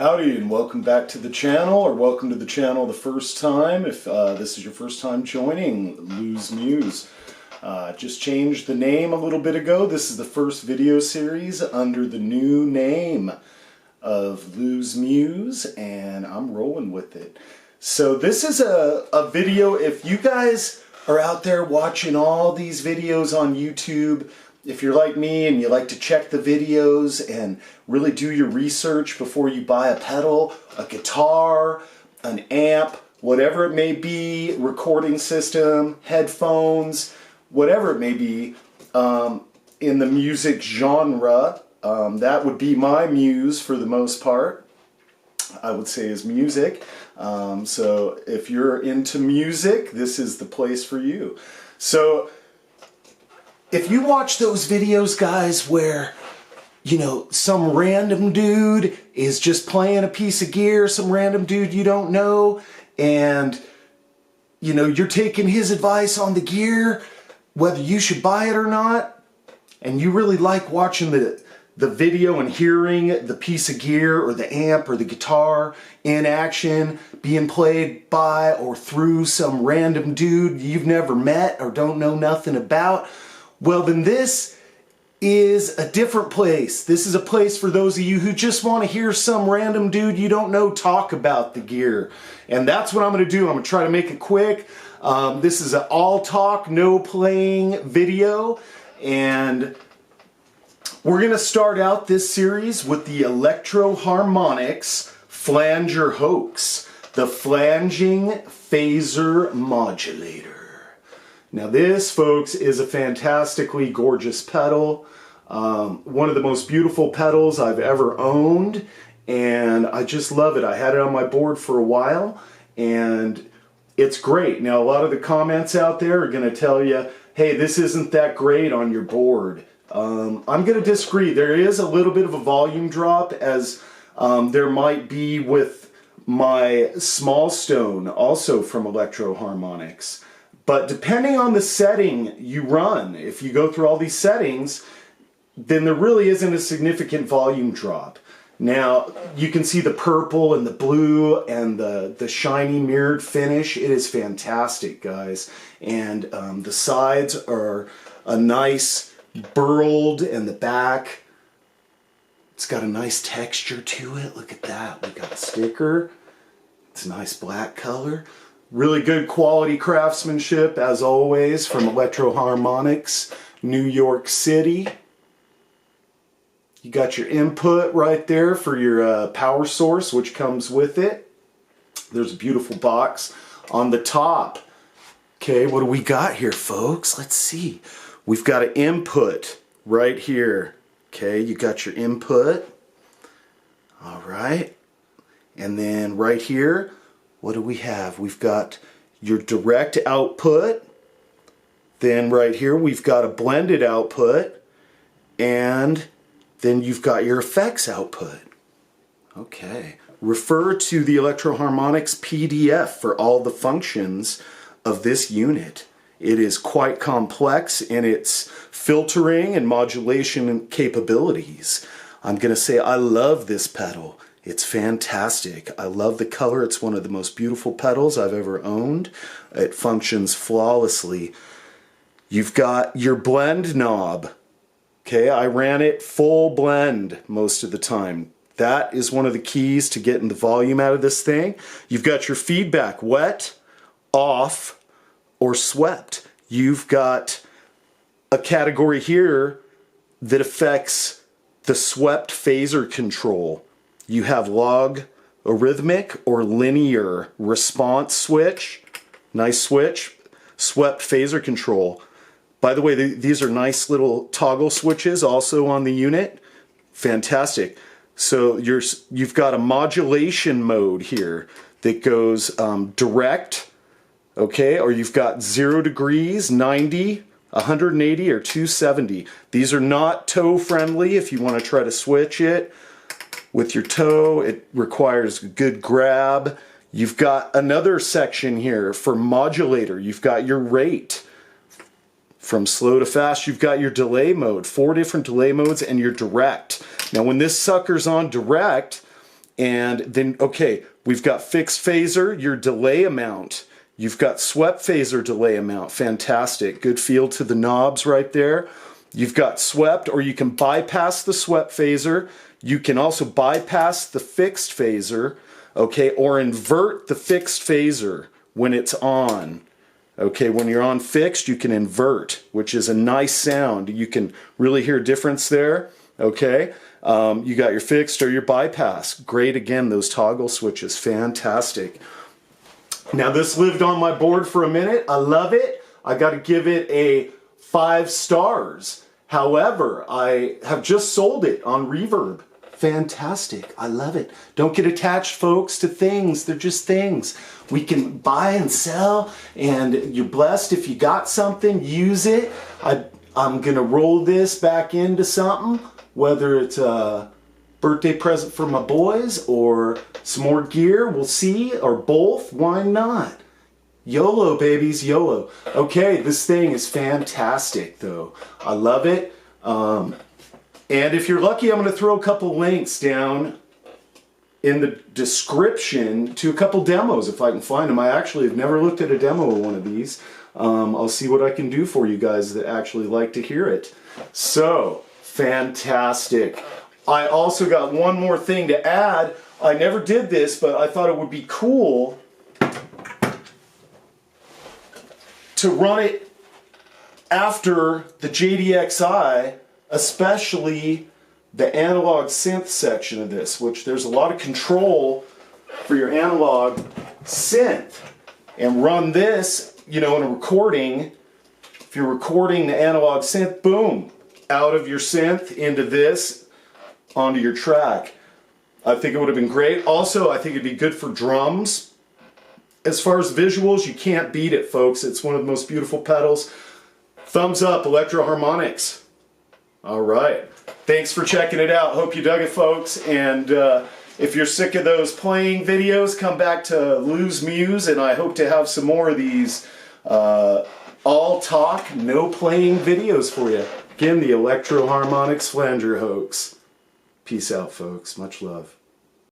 Howdy and welcome back to the channel, or welcome to the channel the first time if this is your first time joining Lou's Muse. Just changed the name a little bit ago. This is the first video series under the new name of Lou's Muse, and I'm rolling with it. So this is a video, if you guys are out there watching all these videos on YouTube, if you're like me and you like to check the videos and really do your research before you buy a pedal, a guitar, an amp, whatever it may be, recording system, headphones, whatever it may be, in the music genre, that would be my muse for the most part, I would say, is music. So if you're into music, this is the place for you. So if you watch those videos, guys, where, you know, some random dude is just playing a piece of gear, some random dude you don't know, and, you know, you're taking his advice on the gear, whether you should buy it or not, and you really like watching the video and hearing the piece of gear or the amp or the guitar in action being played by or through some random dude you've never met or don't know nothing about, well, then this is a different place. This is a place for those of you who just want to hear some random dude you don't know talk about the gear. And that's what I'm going to do. I'm going to try to make it quick. This is an all talk, no playing video. And we're going to start out this series with the Electro Harmonix Flanger Hoax, the flanging phaser modulator. Now this, folks, is a fantastically gorgeous pedal. One of the most beautiful pedals I've ever owned, and I just love it. I had it on my board for a while, and it's great. Now a lot of the comments out there are going to tell you, hey, this isn't that great on your board. I'm going to disagree. There is a little bit of a volume drop, as there might be with my small stone, also from Electro Harmonix. But depending on the setting you run, if you go through all these settings, then there really isn't a significant volume drop. Now, you can see the purple and the blue and the shiny mirrored finish. It is fantastic, guys. And the sides are a nice burled, and the back, it's got a nice texture to it. Look at that. We got a sticker. It's a nice black color. Really good quality craftsmanship, as always, from Electro Harmonix, New York City. You got your input right there for your power source, which comes with it. There's a beautiful box on the top. Okay, what do we got here, folks? Let's see. We've got an input right here. Okay, you got your input. All right. And then right here, what do we have? We've got your direct output. Then right here we've got a blended output. And then you've got your effects output. Okay. Refer to the Electro Harmonix PDF for all the functions of this unit. It is quite complex in its filtering and modulation capabilities. I'm going to say I love this pedal. It's fantastic. I love the color. It's one of the most beautiful pedals I've ever owned. It functions flawlessly. You've got your blend knob. Okay, I ran it full blend most of the time. That is one of the keys to getting the volume out of this thing. You've got your feedback, wet, off, or swept. You've got a category here that affects the swept phaser control. You have logarithmic or linear response switch. Nice switch. Swept phaser control. By the way, these are nice little toggle switches also on the unit. Fantastic. So you've got a modulation mode here that goes direct, okay, or you've got 0 degrees, 90, 180, or 270. These are not toe friendly if you want to try to switch it with your toe. It requires a good grab. You've got another section here for modulator. You've got your rate. From slow to fast, you've got your delay mode, 4 different delay modes, and your direct. Now when this sucker's on direct, And then, okay, we've got fixed phaser, your delay amount. You've got swept phaser delay amount. Fantastic. Good feel to the knobs right there. You've got swept, or you can bypass the swept phaser. You can also bypass the fixed phaser, okay, or invert the fixed phaser when it's on. Okay, when you're on fixed, you can invert, which is a nice sound. You can really hear a difference there, okay? You got your fixed or your bypass. Great, again, those toggle switches, fantastic. Now this lived on my board for a minute. I love it. I got to give it a 5 stars. However, I have just sold it on Reverb. Fantastic. I love it. Don't get attached, folks, to things. They're just things. We can buy and sell, and you're blessed if you got something. Use it. I'm going to roll this back into something, whether it's a birthday present for my boys or some more gear. We'll see, or both. Why not? YOLO, babies, YOLO. Okay, this thing is fantastic, though. I love it. And if you're lucky, I'm going to throw a couple links down in the description to a couple demos if I can find them. I actually have never looked at a demo of one of these. I'll see what I can do for you guys that actually like to hear it. So, fantastic. I also got one more thing to add. I never did this, but I thought it would be cool to run it after the JDXI, especially the analog synth section of this, which there's a lot of control for your analog synth. And run this, you know, in a recording. If you're recording the analog synth, boom, out of your synth into this, onto your track. I think it would have been great. Also, I think it'd be good for drums. As far as visuals, you can't beat it, folks. It's one of the most beautiful pedals. Thumbs up, Electro Harmonix. All right. Thanks for checking it out. Hope you dug it, folks. And if you're sick of those playing videos, come back to Lou's Muse, and I hope to have some more of these all talk, no playing videos for you. Again, the Electro Harmonix Flanger Hoax. Peace out, folks. Much love.